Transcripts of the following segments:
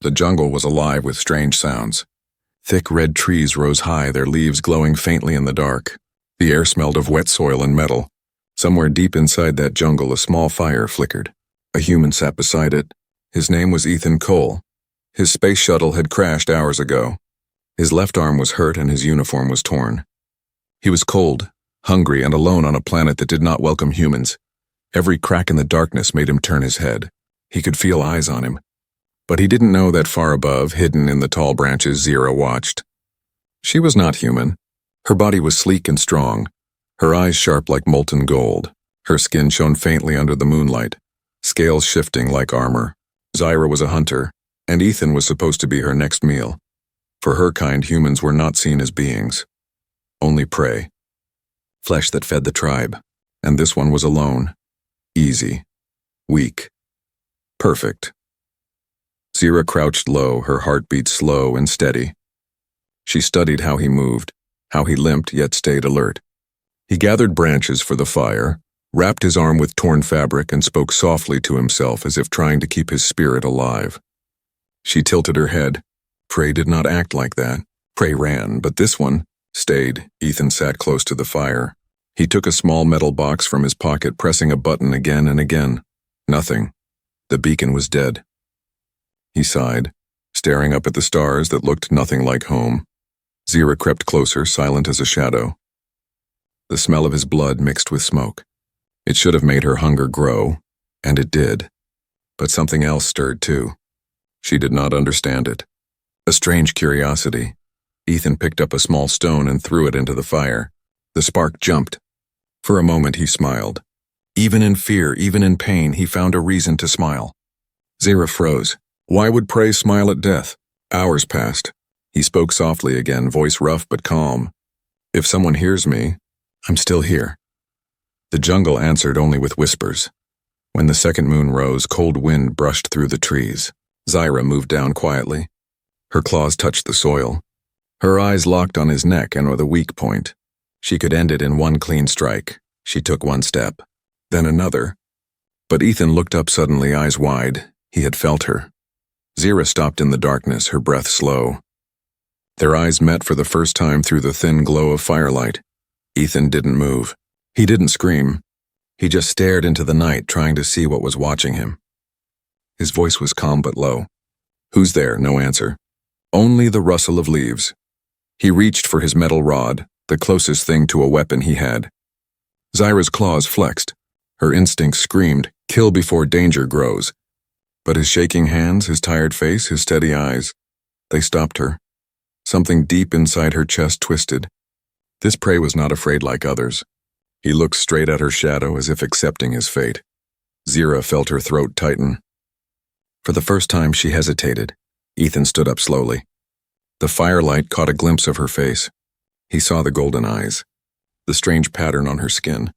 The jungle was alive with strange sounds. Thick red trees rose high, their leaves glowing faintly in the dark. The air smelled of wet soil and metal. Somewhere deep inside that jungle, a small fire flickered. A human sat beside it. His name was Ethan Cole. His space shuttle had crashed hours ago. His left arm was hurt and his uniform was torn. He was cold, hungry, and alone on a planet that did not welcome humans. Every crack in the darkness made him turn his head. He could feel eyes on him. But he didn't know that far above, hidden in the tall branches, Zira watched. She was not human. Her body was sleek and strong, her eyes sharp like molten gold. Her skin shone faintly under the moonlight, scales shifting like armor. Zira was a hunter, and Ethan was supposed to be her next meal. For her kind, humans were not seen as beings. Only prey. Flesh that fed the tribe. And this one was alone. Easy. Weak. Perfect. Zira crouched low, her heartbeat slow and steady. She studied how he moved, how he limped yet stayed alert. He gathered branches for the fire, wrapped his arm with torn fabric, and spoke softly to himself as if trying to keep his spirit alive. She tilted her head. Prey did not act like that. Prey ran, but this one stayed. Ethan sat close to the fire. He took a small metal box from his pocket, pressing a button again and again. Nothing. The beacon was dead. He sighed, staring up at the stars that looked nothing like home. Zira crept closer, silent as a shadow. The smell of his blood mixed with smoke. It should have made her hunger grow, and it did. But something else stirred too. She did not understand it. A strange curiosity. Ethan picked up a small stone and threw it into the fire. The spark jumped. For a moment he smiled. Even in fear, even in pain, he found a reason to smile. Zira froze. Why would Prey smile at death? Hours passed. He spoke softly again, voice rough but calm. If someone hears me, I'm still here. The jungle answered only with whispers. When the second moon rose, cold wind brushed through the trees. Zira moved down quietly. Her claws touched the soil. Her eyes locked on his neck and with a weak point. She could end it in one clean strike. She took one step, then another. But Ethan looked up suddenly, eyes wide. He had felt her. Zira stopped in the darkness, her breath slow. Their eyes met for the first time through the thin glow of firelight. Ethan didn't move. He didn't scream. He just stared into the night, trying to see what was watching him. His voice was calm but low. Who's there? No answer. Only the rustle of leaves. He reached for his metal rod, the closest thing to a weapon he had. Zira's claws flexed. Her instincts screamed, kill before danger grows. But his shaking hands, his tired face, his steady eyes, they stopped her. Something deep inside her chest twisted. This prey was not afraid like others. He looked straight at her shadow as if accepting his fate. Zira felt her throat tighten. For the first time she hesitated. Ethan stood up slowly. The firelight caught a glimpse of her face. He saw the golden eyes, the strange pattern on her skin.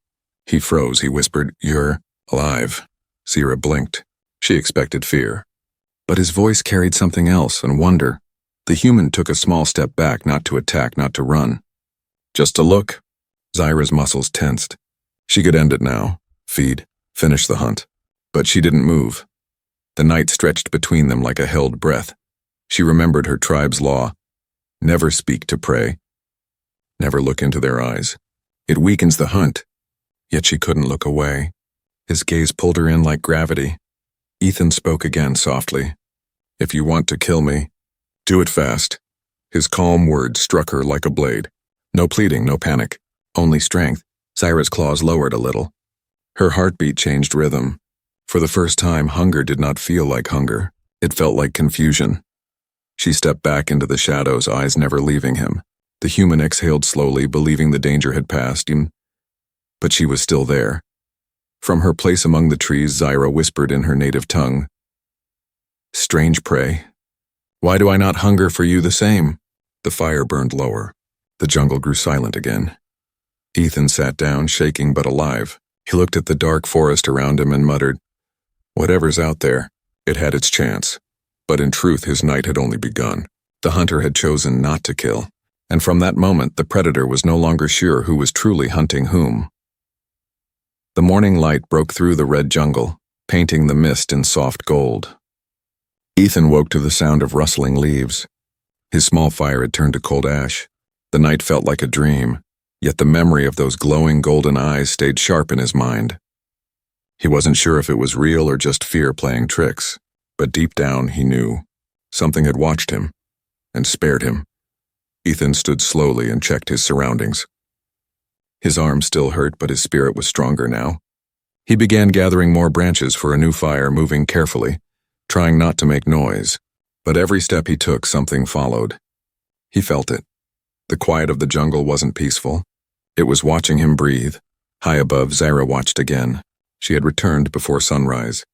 He froze, he whispered, "You're alive." Zira blinked. She expected fear. But his voice carried something else, and wonder. The human took a small step back, not to attack, not to run. Just to look. Zira's muscles tensed. She could end it now, feed, finish the hunt. But she didn't move. The night stretched between them like a held breath. She remembered her tribe's law. Never speak to prey. Never look into their eyes. It weakens the hunt. Yet she couldn't look away. His gaze pulled her in like gravity. Ethan spoke again softly. If you want to kill me, do it fast. His calm words struck her like a blade. No pleading, no panic. Only strength. Zira's claws lowered a little. Her heartbeat changed rhythm. For the first time, hunger did not feel like hunger. It felt like confusion. She stepped back into the shadows, eyes never leaving him. The human exhaled slowly, believing the danger had passed him. But she was still there. From her place among the trees, Zira whispered in her native tongue. Strange prey. Why do I not hunger for you the same? The fire burned lower. The jungle grew silent again. Ethan sat down, shaking but alive. He looked at the dark forest around him and muttered, whatever's out there, it had its chance. But in truth, his night had only begun. The hunter had chosen not to kill. And from that moment, the predator was no longer sure who was truly hunting whom. The morning light broke through the red jungle, painting the mist in soft gold. Ethan woke to the sound of rustling leaves. His small fire had turned to cold ash. The night felt like a dream, yet the memory of those glowing golden eyes stayed sharp in his mind. He wasn't sure if it was real or just fear playing tricks, but deep down he knew. Something had watched him and spared him. Ethan stood slowly and checked his surroundings. His arm still hurt, but his spirit was stronger now. He began gathering more branches for a new fire, moving carefully, trying not to make noise. But every step he took, something followed. He felt it. The quiet of the jungle wasn't peaceful. It was watching him breathe. High above, Zyra watched again. She had returned before sunrise.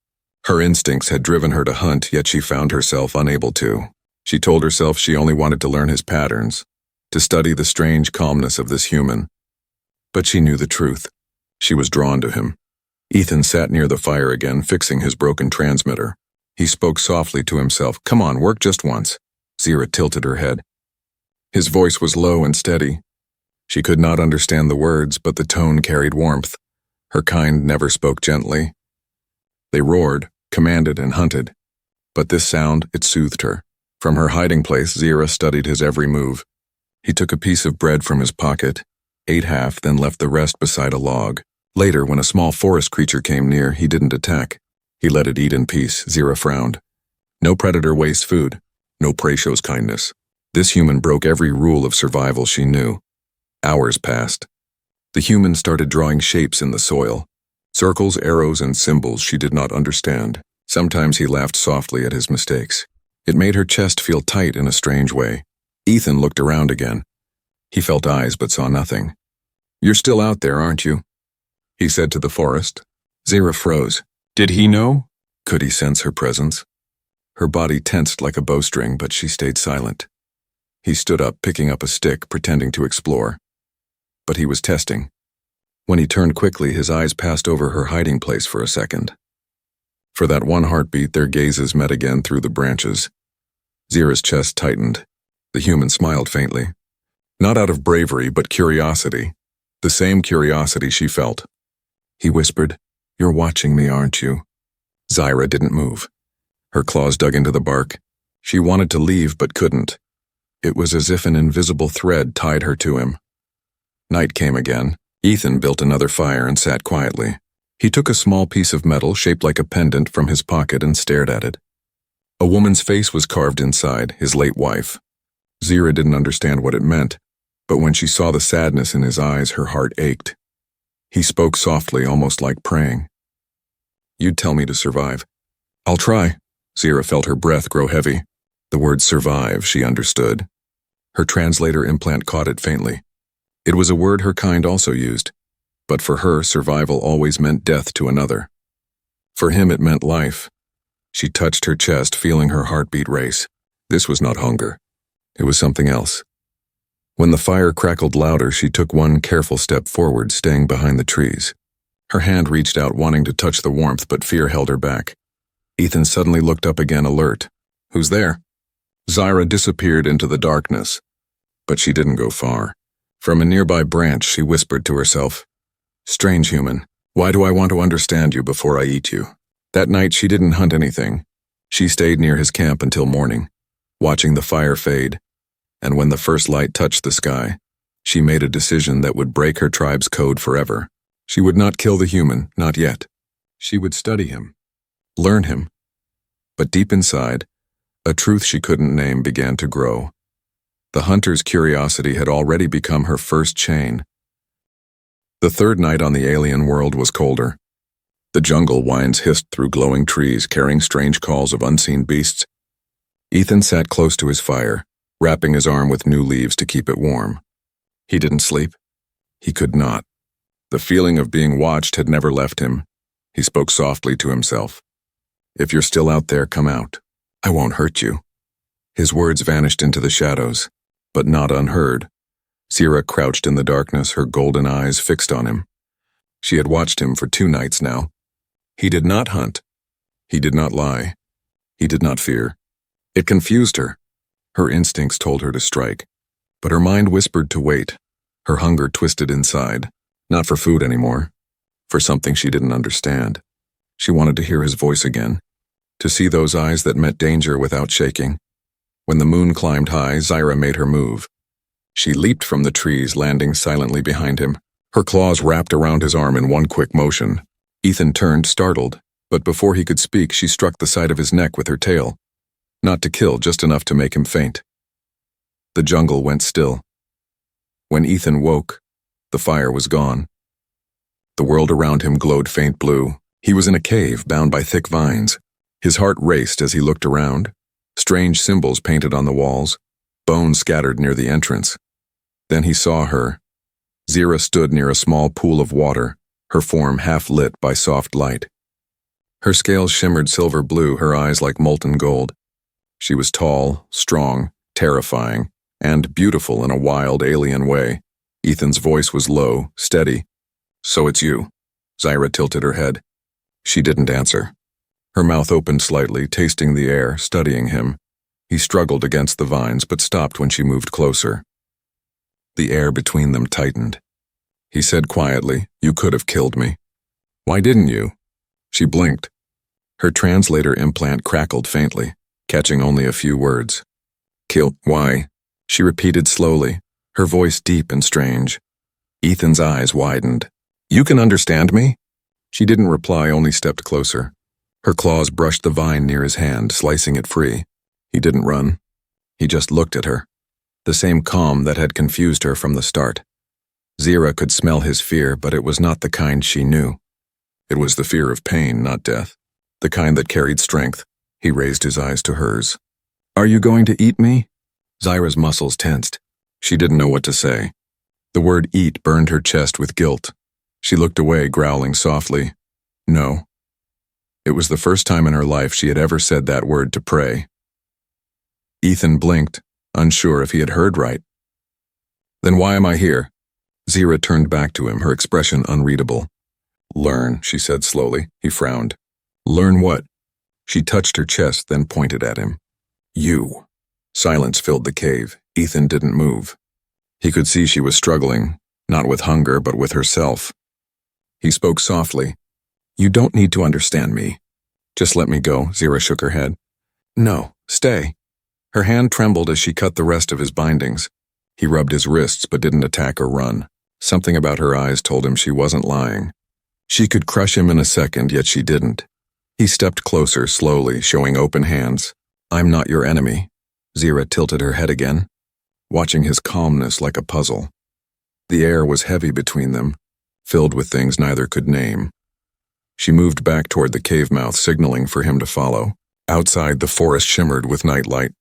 Her instincts had driven her to hunt, yet she found herself unable to. She told herself she only wanted to learn his patterns, to study the strange calmness of this human. But she knew the truth. She was drawn to him. Ethan sat near the fire again, fixing his broken transmitter. He spoke softly to himself. "Come on, work just once." Zyra tilted her head. His voice was low and steady. She could not understand the words, but the tone carried warmth. Her kind never spoke gently. They roared, commanded, and hunted. But this sound, it soothed her. From her hiding place, Zyra studied his every move. He took a piece of bread from his pocket, ate half, then left the rest beside a log. Later, when a small forest creature came near, he didn't attack. He let it eat in peace. Zyra frowned. No predator wastes food. No prey shows kindness. This human broke every rule of survival she knew. Hours passed. The human started drawing shapes in the soil. Circles, arrows, and symbols she did not understand. Sometimes he laughed softly at his mistakes. It made her chest feel tight in a strange way. Ethan looked around again. He felt eyes but saw nothing. "You're still out there, aren't you?" he said to the forest. Zyra froze. Did he know? Could he sense her presence? Her body tensed like a bowstring, but she stayed silent. He stood up, picking up a stick, pretending to explore. But he was testing. When he turned quickly, his eyes passed over her hiding place for a second. For that one heartbeat, their gazes met again through the branches. Zyra's chest tightened. The human smiled faintly. Not out of bravery, but curiosity. The same curiosity she felt. He whispered, "You're watching me, aren't you?" Zyra didn't move. Her claws dug into the bark. She wanted to leave but couldn't. It was as if an invisible thread tied her to him. Night came again. Ethan built another fire and sat quietly. He took a small piece of metal shaped like a pendant from his pocket and stared at it. A woman's face was carved inside, his late wife. Zyra didn't understand what it meant, but when she saw the sadness in his eyes, her heart ached. He spoke softly, almost like praying. "You'd tell me to survive." "I'll try." Zyra felt her breath grow heavy. The word survive, she understood. Her translator implant caught it faintly. It was a word her kind also used, but for her, survival always meant death to another. For him, it meant life. She touched her chest, feeling her heartbeat race. This was not hunger. It was something else. When the fire crackled louder, she took one careful step forward, staying behind the trees. Her hand reached out, wanting to touch the warmth, but fear held her back. Ethan suddenly looked up again, alert. "Who's there?" Zyra disappeared into the darkness, but she didn't go far. From a nearby branch, she whispered to herself, "Strange human, why do I want to understand you before I eat you?" That night, she didn't hunt anything. She stayed near his camp until morning, watching the fire fade. And when the first light touched the sky, she made a decision that would break her tribe's code forever. She would not kill the human, not yet. She would study him, learn him. But deep inside, a truth she couldn't name began to grow. The hunter's curiosity had already become her first chain. The third night on the alien world was colder. The jungle winds hissed through glowing trees, carrying strange calls of unseen beasts. Ethan sat close to his fire, wrapping his arm with new leaves to keep it warm. He didn't sleep. He could not. The feeling of being watched had never left him. He spoke softly to himself. "If you're still out there, come out. I won't hurt you." His words vanished into the shadows, but not unheard. Zyra crouched in the darkness, her golden eyes fixed on him. She had watched him for 2 nights now. He did not hunt. He did not lie. He did not fear. It confused her. Her instincts told her to strike, but her mind whispered to wait. Her hunger twisted inside, not for food anymore, for something she didn't understand. She wanted to hear his voice again. to see those eyes that met danger without shaking. When the moon climbed high, Zyra made her move. She leaped from the trees, landing silently behind him. Her claws wrapped around his arm in one quick motion. Ethan turned, startled, but before he could speak, she struck the side of his neck with her tail. Not to kill, just enough to make him faint. The jungle went still. When Ethan woke, the fire was gone. The world around him glowed faint blue. He was in a cave bound by thick vines. His heart raced as he looked around. Strange symbols painted on the walls, bones scattered near the entrance. Then he saw her. Zyra stood near a small pool of water, her form half lit by soft light. Her scales shimmered silver blue, her eyes like molten gold. She was tall, strong, terrifying, and beautiful in a wild, alien way. Ethan's voice was low, steady. "So it's you." Zyra tilted her head. She didn't answer. Her mouth opened slightly, tasting the air, studying him. He struggled against the vines, but stopped when she moved closer. The air between them tightened. He said quietly, "You could have killed me." "Why didn't you?" She blinked. Her translator implant crackled faintly, catching only a few words. Why?" She repeated slowly, her voice deep and strange. Ethan's eyes widened. "You can understand me?" She didn't reply, only stepped closer. Her claws brushed the vine near his hand, slicing it free. He didn't run. He just looked at her. The same calm that had confused her from the start. Zyra could smell his fear, but it was not the kind she knew. It was the fear of pain, not death. The kind that carried strength. He raised his eyes to hers. "Are you going to eat me?" Zyra's muscles tensed. She didn't know what to say. The word eat burned her chest with guilt. She looked away, growling softly. "No." It was the first time in her life she had ever said that word to Prey. Ethan blinked, unsure if he had heard right. "Then why am I here?" Zyra turned back to him, her expression unreadable. "Learn," she said slowly. He frowned. "Learn what?" She touched her chest, then pointed at him. "You." Silence filled the cave. Ethan didn't move. He could see she was struggling, not with hunger, but with herself. He spoke softly. "You don't need to understand me. Just let me go." Zyra shook her head. "No, stay." Her hand trembled as she cut the rest of his bindings. He rubbed his wrists but didn't attack or run. Something about her eyes told him she wasn't lying. She could crush him in a second, yet she didn't. He stepped closer, slowly, showing open hands. "I'm not your enemy." Zyra tilted her head again, watching his calmness like a puzzle. The air was heavy between them, filled with things neither could name. She moved back toward the cave mouth, signaling for him to follow. Outside, the forest shimmered with nightlight.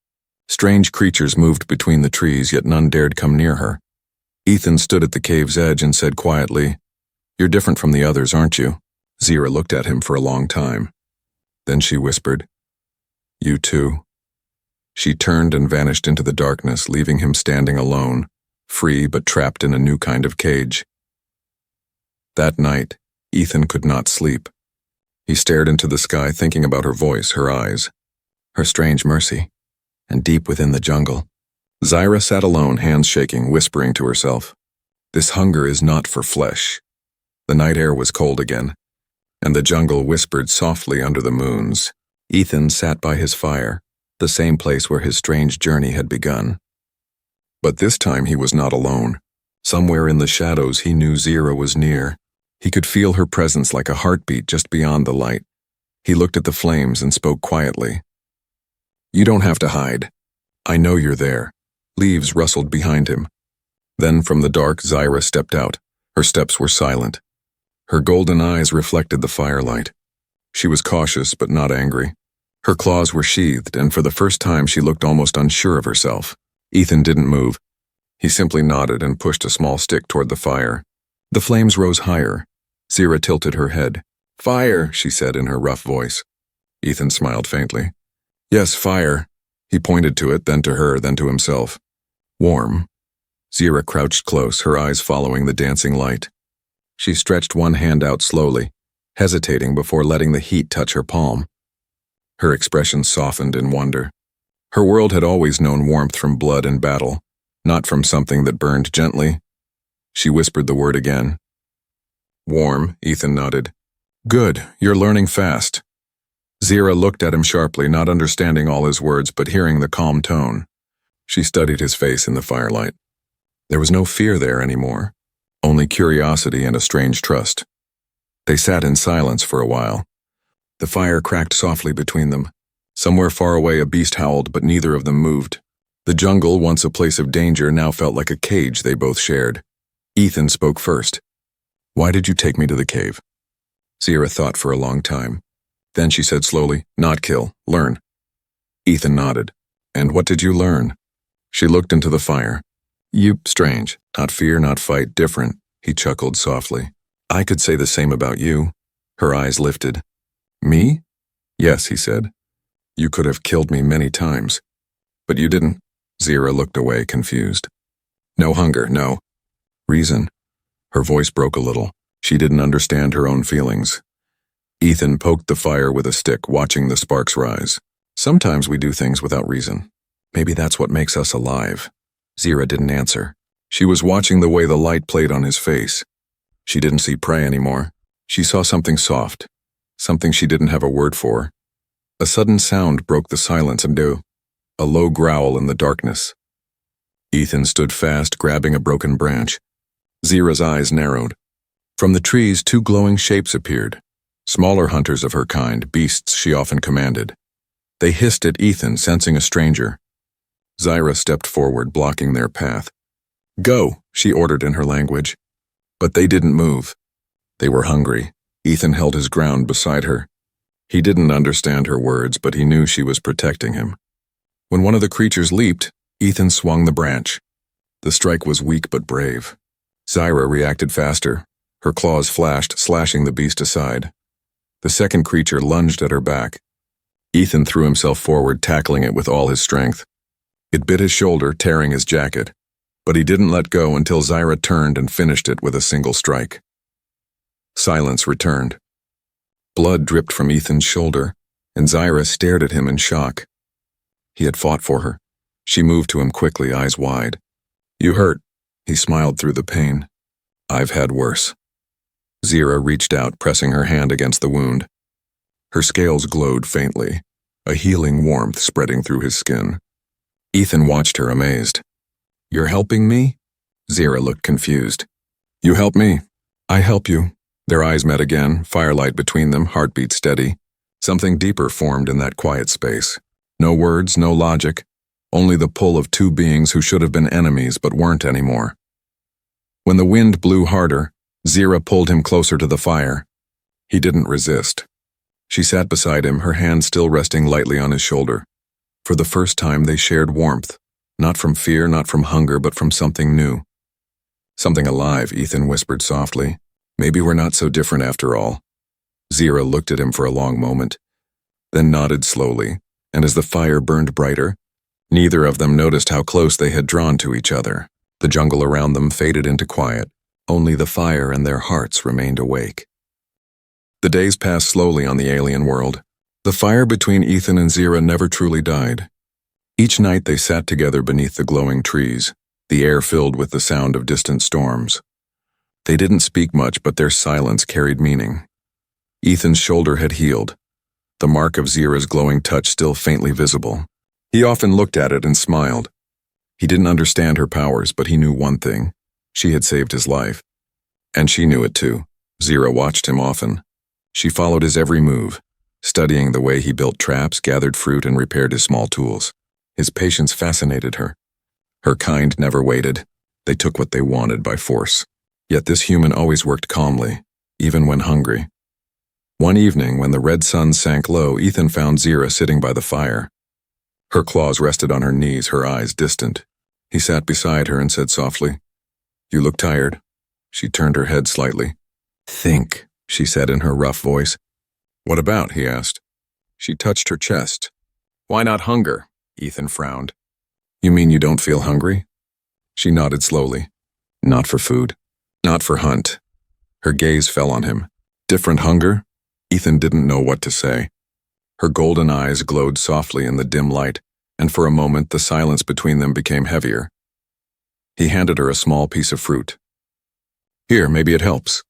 Strange creatures moved between the trees, yet none dared come near her. Ethan stood at the cave's edge and said quietly, "You're different from the others, aren't you?" Zyra looked at him for a long time. Then she whispered, "You too." She turned and vanished into the darkness, leaving him standing alone, free but trapped in a new kind of cage. That night, Ethan could not sleep. He stared into the sky, thinking about her voice, her eyes, her strange mercy, and deep within the jungle. Zyra sat alone, hands shaking, whispering to herself, "This hunger is not for flesh." The night air was cold again, and the jungle whispered softly under the moons. Ethan sat by his fire, the same place where his strange journey had begun. But this time he was not alone. Somewhere in the shadows he knew Zyra was near. He could feel her presence like a heartbeat just beyond the light. He looked at the flames and spoke quietly. "You don't have to hide. I know you're there." Leaves rustled behind him. Then from the dark, Zyra stepped out. Her steps were silent. Her golden eyes reflected the firelight. She was cautious but not angry. Her claws were sheathed, and for the first time she looked almost unsure of herself. Ethan didn't move. He simply nodded and pushed a small stick toward the fire. The flames rose higher. Zyra tilted her head. "Fire," she said in her rough voice. Ethan smiled faintly. "Yes, fire." He pointed to it, then to her, then to himself. "Warm." Zyra crouched close, her eyes following the dancing light. She stretched one hand out slowly, hesitating before letting the heat touch her palm. Her expression softened in wonder. Her world had always known warmth from blood and battle, not from something that burned gently. She whispered the word again. "Warm," Ethan nodded. "Good, you're learning fast." Zira looked at him sharply, not understanding all his words but hearing the calm tone. She studied his face in the firelight. There was no fear there anymore, only curiosity and a strange trust. They sat in silence for a while. The fire cracked softly between them. Somewhere far away a beast howled, but neither of them moved. The jungle, once a place of danger, now felt like a cage they both shared. Ethan spoke first. "Why did you take me to the cave?" Zira thought for a long time. Then she said slowly, "Not kill, learn." Ethan nodded. "And what did you learn?" She looked into the fire. Strange. Not fear, not fight, different." He chuckled softly. "I could say the same about you." Her eyes lifted. "Me?" "Yes," he said. "You could have killed me many times. But you didn't." Zira looked away, confused. "No hunger, no reason." Her voice broke a little. She didn't understand her own feelings. Ethan poked the fire with a stick, watching the sparks rise. "Sometimes we do things without reason. Maybe that's what makes us alive." Zira didn't answer. She was watching the way the light played on his face. She didn't see prey anymore. She saw something soft, something she didn't have a word for. A sudden sound broke the silence and a low growl in the darkness. Ethan stood fast, grabbing a broken branch. Zira's eyes narrowed. From the trees, two glowing shapes appeared. Smaller hunters of her kind, beasts she often commanded. They hissed at Ethan, sensing a stranger. Zira stepped forward, blocking their path. "Go," she ordered in her language. But they didn't move. They were hungry. Ethan held his ground beside her. He didn't understand her words, but he knew she was protecting him. When one of the creatures leaped, Ethan swung the branch. The strike was weak but brave. Zira reacted faster. Her claws flashed, slashing the beast aside. The second creature lunged at her back. Ethan threw himself forward, tackling it with all his strength. It bit his shoulder, tearing his jacket, but he didn't let go until Zira turned and finished it with a single strike. Silence returned. Blood dripped from Ethan's shoulder, and Zira stared at him in shock. He had fought for her. She moved to him quickly, eyes wide. "You hurt." He smiled through the pain. "I've had worse." Zira reached out, pressing her hand against the wound. Her scales glowed faintly, a healing warmth spreading through his skin. Ethan watched her, amazed. "You're helping me?" Zira looked confused. "You help me. I help you." Their eyes met again, firelight between them, heartbeat steady. Something deeper formed in that quiet space. No words, no logic, only the pull of two beings who should have been enemies but weren't anymore. When the wind blew harder, Zira pulled him closer to the fire. He didn't resist. She sat beside him, her hand still resting lightly on his shoulder. For the first time they shared warmth, not from fear, not from hunger, but from something new. "Something alive," Ethan whispered softly. "Maybe we're not so different after all." Zira looked at him for a long moment, then nodded slowly, and as the fire burned brighter, neither of them noticed how close they had drawn to each other. The jungle around them faded into quiet. Only the fire and their hearts remained awake. The days passed slowly on the alien world. The fire between Ethan and Zira never truly died. Each night they sat together beneath the glowing trees, the air filled with the sound of distant storms. They didn't speak much, but their silence carried meaning. Ethan's shoulder had healed, the mark of Zira's glowing touch still faintly visible. He often looked at it and smiled. He didn't understand her powers, but he knew one thing. She had saved his life. And she knew it too. Zira watched him often. She followed his every move, studying the way he built traps, gathered fruit, and repaired his small tools. His patience fascinated her. Her kind never waited. They took what they wanted by force. Yet this human always worked calmly, even when hungry. One evening, when the red sun sank low, Ethan found Zira sitting by the fire. Her claws rested on her knees, her eyes distant. He sat beside her and said softly, "You look tired." She turned her head slightly. "Think," she said in her rough voice. "What about?" he asked. She touched her chest. "Why not hunger?" Ethan frowned. "You mean you don't feel hungry?" She nodded slowly. "Not for food. Not for hunt." Her gaze fell on him. "Different hunger?" Ethan didn't know what to say. Her golden eyes glowed softly in the dim light, and for a moment the silence between them became heavier. He handed her a small piece of fruit. "Here, maybe it helps."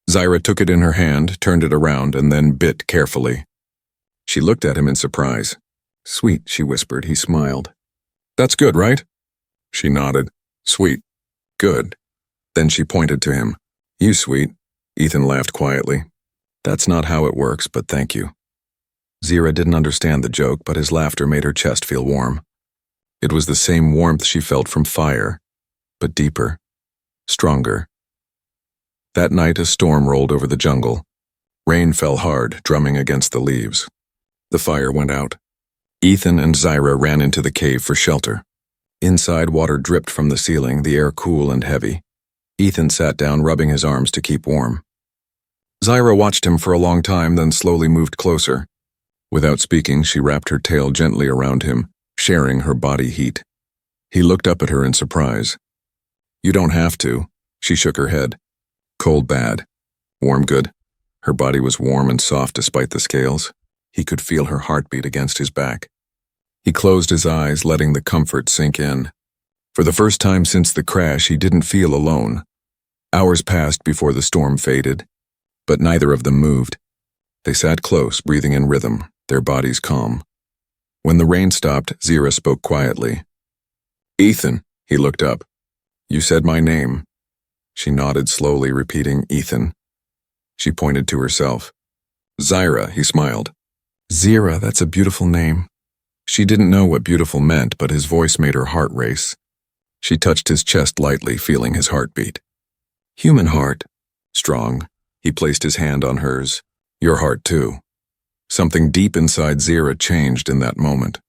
Zira took it in her hand, turned it around, and then bit carefully. She looked at him in surprise. Sweet, she whispered. He smiled. That's good, right? She nodded. Sweet. Good. Then she pointed to him. You sweet. Ethan laughed quietly. That's not how it works, but thank you. Zira didn't understand the joke, but his laughter made her chest feel warm. It was the same warmth she felt from fire, but deeper, stronger. That night a storm rolled over the jungle. Rain fell hard, drumming against the leaves. The fire went out. Ethan and Zira ran into the cave for shelter. Inside, water dripped from the ceiling, the air cool and heavy. Ethan sat down, rubbing his arms to keep warm. Zira watched him for a long time, then slowly moved closer. Without speaking, she wrapped her tail gently around him, sharing her body heat. He looked up at her in surprise. You don't have to. She shook her head. Cold bad. Warm good. Her body was warm and soft despite the scales. He could feel her heartbeat against his back. He closed his eyes, letting the comfort sink in. For the first time since the crash, he didn't feel alone. Hours passed before the storm faded, but neither of them moved. They sat close, breathing in rhythm, their bodies calm. When the rain stopped, Zira spoke quietly. Ethan, he looked up. You said my name. She nodded slowly, repeating Ethan. She pointed to herself. Zira, he smiled. Zira, that's a beautiful name. She didn't know what beautiful meant, but his voice made her heart race. She touched his chest lightly, feeling his heartbeat. Human heart. Strong. He placed his hand on hers. Your heart, too. Something deep inside Zira changed in that moment.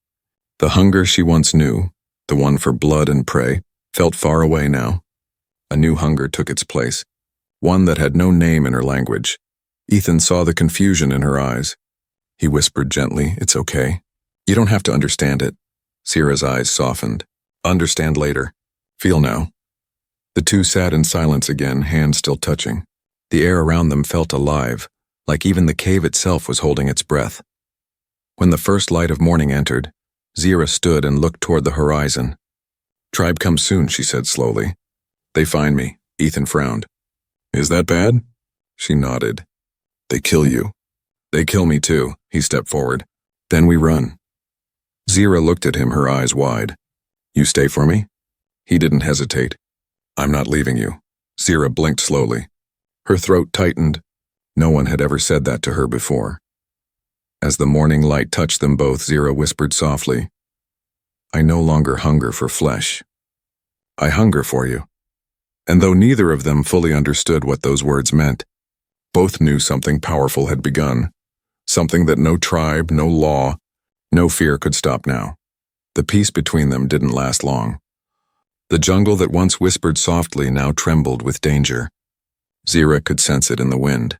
The hunger she once knew, the one for blood and prey, felt far away now. A new hunger took its place, one that had no name in her language. Ethan saw the confusion in her eyes. He whispered gently, It's okay. You don't have to understand it. Zira's eyes softened. Understand later. Feel now. The two sat in silence again, hands still touching. The air around them felt alive, like even the cave itself was holding its breath. When the first light of morning entered, Zira stood and looked toward the horizon. Tribe comes soon, she said slowly. They find me. Ethan frowned. Is that bad? She nodded. They kill you. They kill me too. He stepped forward. Then we run. Zira looked at him, her eyes wide. You stay for me? He didn't hesitate. I'm not leaving you. Zira blinked slowly. Her throat tightened. No one had ever said that to her before. As the morning light touched them both, Zira whispered softly, I no longer hunger for flesh. I hunger for you. And though neither of them fully understood what those words meant, both knew something powerful had begun, something that no tribe, no law, no fear could stop now. The peace between them didn't last long. The jungle that once whispered softly now trembled with danger. Zira could sense it in the wind.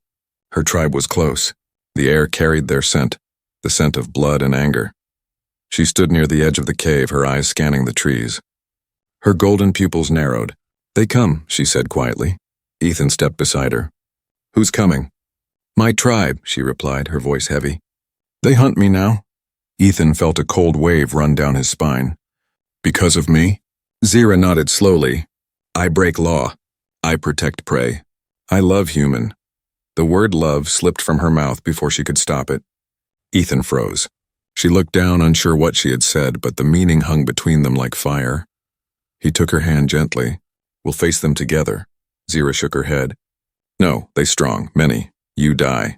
Her tribe was close. The air carried their scent, the scent of blood and anger. She stood near the edge of the cave, her eyes scanning the trees. Her golden pupils narrowed. They come, she said quietly. Ethan stepped beside her. Who's coming? My tribe, she replied, her voice heavy. They hunt me now. Ethan felt a cold wave run down his spine. Because of me? Zira nodded slowly. I break law. I protect prey. I love human. The word love slipped from her mouth before she could stop it. Ethan froze. She looked down, unsure what she had said, but the meaning hung between them like fire. He took her hand gently. We'll face them together. Zira shook her head. No, they strong, many. You die.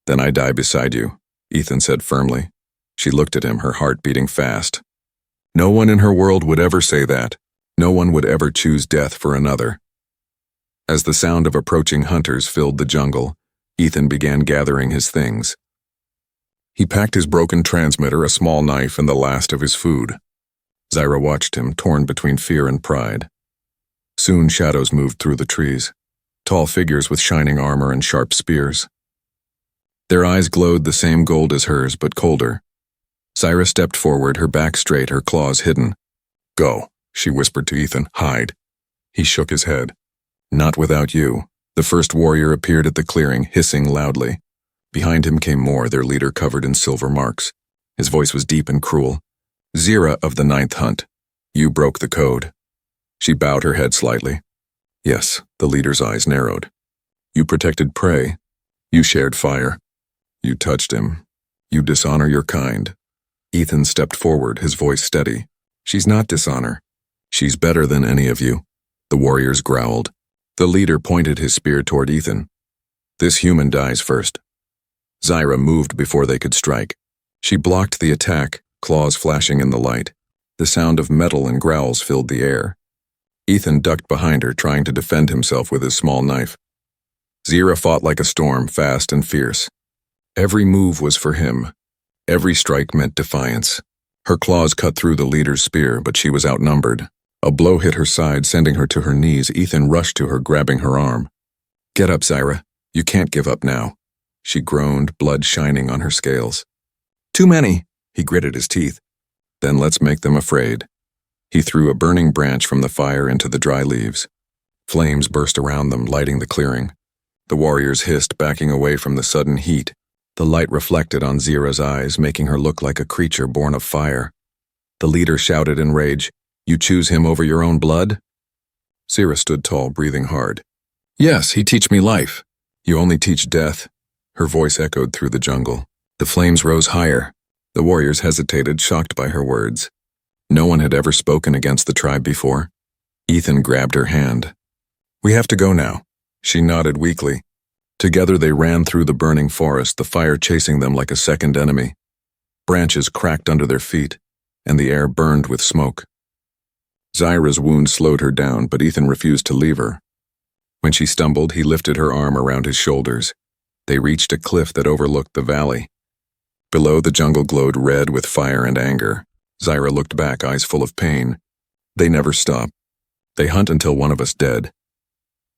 Then I die beside you, Ethan said firmly. She looked at him, her heart beating fast. No one in her world would ever say that. No one would ever choose death for another. As the sound of approaching hunters filled the jungle, Ethan began gathering his things. He packed his broken transmitter, a small knife, and the last of his food. Zira watched him, torn between fear and pride. Soon shadows moved through the trees, tall figures with shining armor and sharp spears. Their eyes glowed the same gold as hers, but colder. Zira stepped forward, her back straight, her claws hidden. Go, she whispered to Ethan. Hide. He shook his head. Not without you. The first warrior appeared at the clearing, hissing loudly. Behind him came more, their leader covered in silver marks. His voice was deep and cruel. Zira of the ninth hunt. You broke the code. She bowed her head slightly. Yes, the leader's eyes narrowed. You protected prey. You shared fire. You touched him. You dishonor your kind. Ethan stepped forward, his voice steady. She's not dishonor. She's better than any of you. The warriors growled. The leader pointed his spear toward Ethan. This human dies first. Zyra moved before they could strike. She blocked the attack, claws flashing in the light. The sound of metal and growls filled the air. Ethan ducked behind her, trying to defend himself with his small knife. Zyra fought like a storm, fast and fierce. Every move was for him. Every strike meant defiance. Her claws cut through the leader's spear, but she was outnumbered. A blow hit her side, sending her to her knees. Ethan rushed to her, grabbing her arm. Get up, Zyra. You can't give up now. She groaned, blood shining on her scales. Too many, he gritted his teeth. Then let's make them afraid. He threw a burning branch from the fire into the dry leaves. Flames burst around them, lighting the clearing. The warriors hissed, backing away from the sudden heat. The light reflected on Zyra's eyes, making her look like a creature born of fire. The leader shouted in rage, You choose him over your own blood? Zyra stood tall, breathing hard. Yes, he teach me life. You only teach death. Her voice echoed through the jungle. The flames rose higher. The warriors hesitated, shocked by her words. No one had ever spoken against the tribe before. Ethan grabbed her hand. We have to go now. She nodded weakly. Together they ran through the burning forest, the fire chasing them like a second enemy. Branches cracked under their feet, and the air burned with smoke. Zyra's wound slowed her down, but Ethan refused to leave her. When she stumbled, he lifted her arm around his shoulders. They reached a cliff that overlooked the valley. Below, the jungle glowed red with fire and anger. Zyra looked back, eyes full of pain. They never stop. They hunt until one of us dead.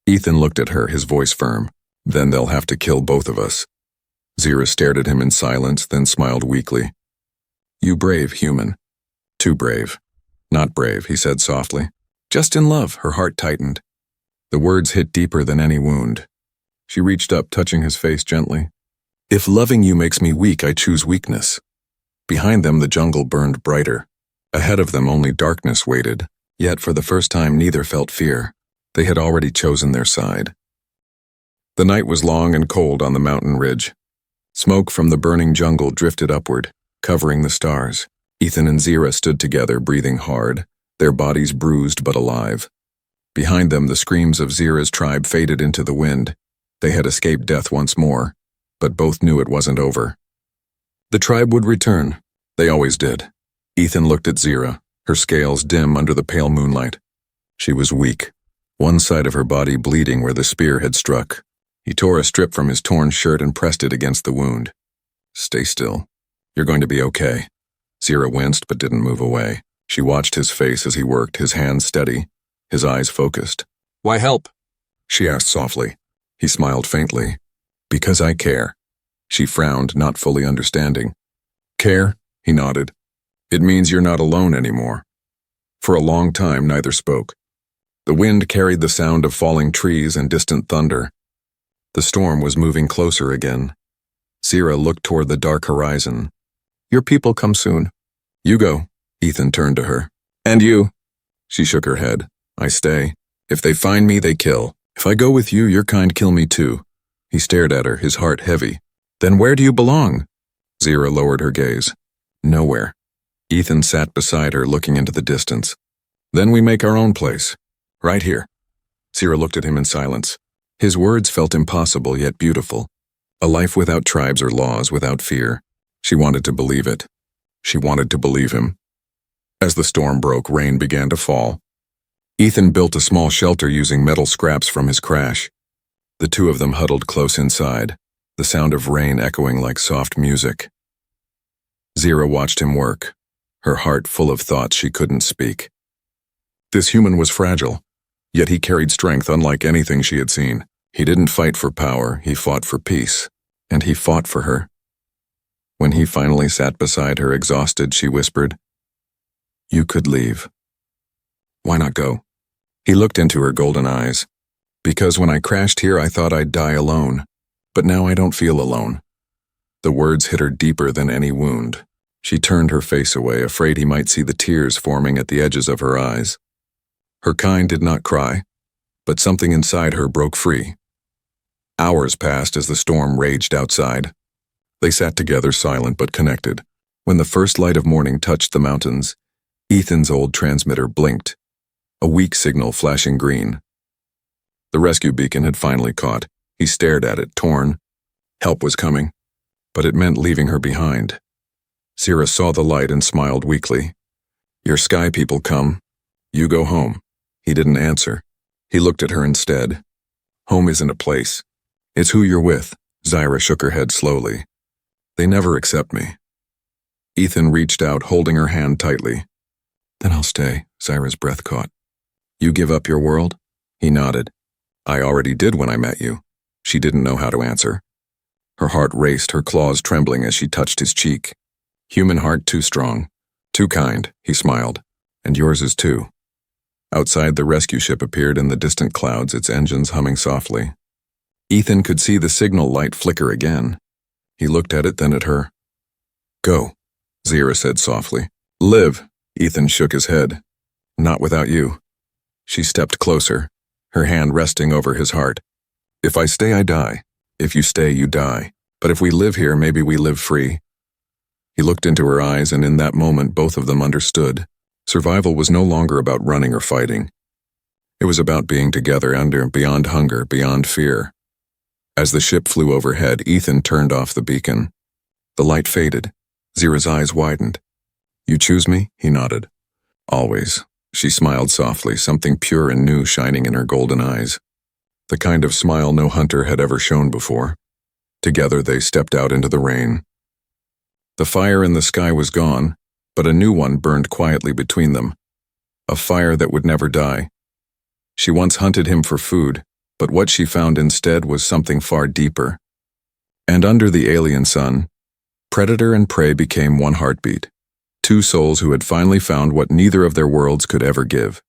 Ethan looked at her, his voice firm. Then they'll have to kill both of us. Zyra stared at him in silence, then smiled weakly. You brave human. Too brave. Not brave, he said softly. Just in love, her heart tightened. The words hit deeper than any wound. She reached up, touching his face gently. If loving you makes me weak, I choose weakness. Behind them, the jungle burned brighter. Ahead of them, only darkness waited. Yet, for the first time, neither felt fear. They had already chosen their side. The night was long and cold on the mountain ridge. Smoke from the burning jungle drifted upward, covering the stars. Ethan and Zyra stood together, breathing hard, their bodies bruised but alive. Behind them, the screams of Zyra's tribe faded into the wind. They had escaped death once more, but both knew it wasn't over. The tribe would return. They always did. Ethan looked at Zyra, her scales dim under the pale moonlight. She was weak, one side of her body bleeding where the spear had struck. He tore a strip from his torn shirt and pressed it against the wound. Stay still. You're going to be okay. Zyra winced but didn't move away. She watched his face as he worked, his hands steady, his eyes focused. Why help? She asked softly. He smiled faintly. Because I care. She frowned, not fully understanding. Care? He nodded. It means you're not alone anymore. For a long time, neither spoke. The wind carried the sound of falling trees and distant thunder. The storm was moving closer again. Zyra looked toward the dark horizon. Your people come soon. You go. Ethan turned to her. And you? She shook her head. I stay. If they find me, they kill. If I go with you, your kind kill me too. He stared at her, his heart heavy. Then where do you belong? Zyra lowered her gaze. Nowhere. Ethan sat beside her, looking into the distance. Then we make our own place. Right here. Zyra looked at him in silence. His words felt impossible yet beautiful. A life without tribes or laws, without fear. She wanted to believe it. She wanted to believe him. As the storm broke, rain began to fall. Ethan built a small shelter using metal scraps from his crash. The two of them huddled close inside, the sound of rain echoing like soft music. Zyra watched him work, her heart full of thoughts she couldn't speak. This human was fragile, yet he carried strength unlike anything she had seen. He didn't fight for power, he fought for peace, and he fought for her. When he finally sat beside her exhausted, she whispered, You could leave. Why not go? He looked into her golden eyes. Because when I crashed here, I thought I'd die alone, but now I don't feel alone. The words hit her deeper than any wound. She turned her face away, afraid he might see the tears forming at the edges of her eyes. Her kind did not cry, but something inside her broke free. Hours passed as the storm raged outside. They sat together, silent but connected. When the first light of morning touched the mountains, Ethan's old transmitter blinked, a weak signal flashing green. The rescue beacon had finally caught. He stared at it, torn. Help was coming, but it meant leaving her behind. Zira saw the light and smiled weakly. Your sky people come. You go home. He didn't answer. He looked at her instead. Home isn't a place. It's who you're with. Zira shook her head slowly. They never accept me. Ethan reached out, holding her hand tightly. Then I'll stay, Zira's breath caught. You give up your world? He nodded. I already did when I met you. She didn't know how to answer. Her heart raced, her claws trembling as she touched his cheek. Human heart too strong. Too kind, he smiled. And yours is too. Outside, the rescue ship appeared in the distant clouds, its engines humming softly. Ethan could see the signal light flicker again. He looked at it, then at her. Go, Zira said softly. Live, Ethan shook his head. Not without you. She stepped closer, her hand resting over his heart. If I stay, I die. If you stay, you die. But if we live here, maybe we live free. He looked into her eyes, and in that moment, both of them understood. Survival was no longer about running or fighting. It was about being together beyond hunger, beyond fear. As the ship flew overhead, Ethan turned off the beacon. The light faded. Zira's eyes widened. You choose me? He nodded. Always. She smiled softly, something pure and new shining in her golden eyes. The kind of smile no hunter had ever shown before. Together they stepped out into the rain. The fire in the sky was gone, but a new one burned quietly between them. A fire that would never die. She once hunted him for food, but what she found instead was something far deeper. And under the alien sun, predator and prey became one heartbeat. Two souls who had finally found what neither of their worlds could ever give.